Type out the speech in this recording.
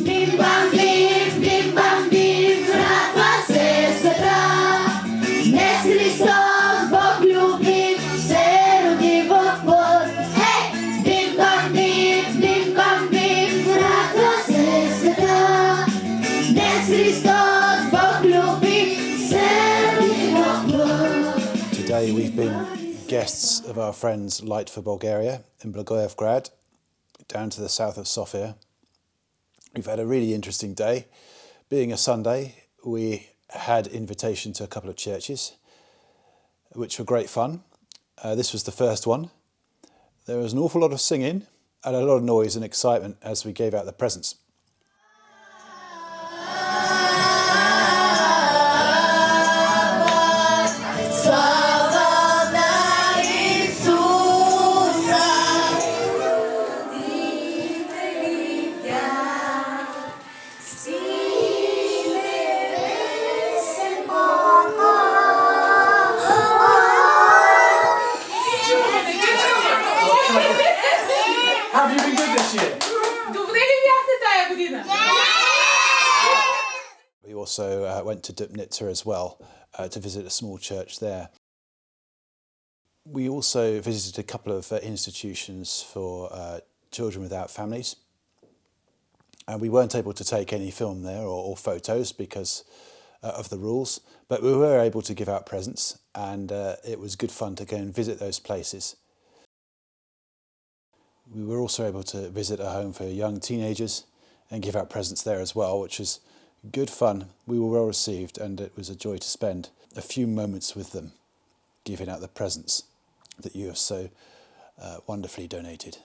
Bim bam bim, bratva sestra. Dnes Hristos Bog ljubim, se rodil Bog. Hej! Bim bam bim, bratva sestra. Dnes Hristos Bog ljubim, se rodil Bog. Today we've been guests of our friends Light for Bulgaria in Blagoevgrad, down to the south of Sofia. We've had a really interesting day. Being a Sunday, we had invitation to a couple of churches, which were great fun. This was the first one. There was an awful lot of singing and a lot of noise and excitement as we gave out the presents. Have you been good this year? We also went to Dupnitsa as well to visit a small church there. We also visited a couple of institutions for children without families. And we weren't able to take any film there or photos because of the rules, but we were able to give out presents, and it was good fun to go and visit those places. We were also able to visit a home for young teenagers and give out presents there as well, which was good fun. We were well received, and it was a joy to spend a few moments with them, giving out the presents that you have so wonderfully donated.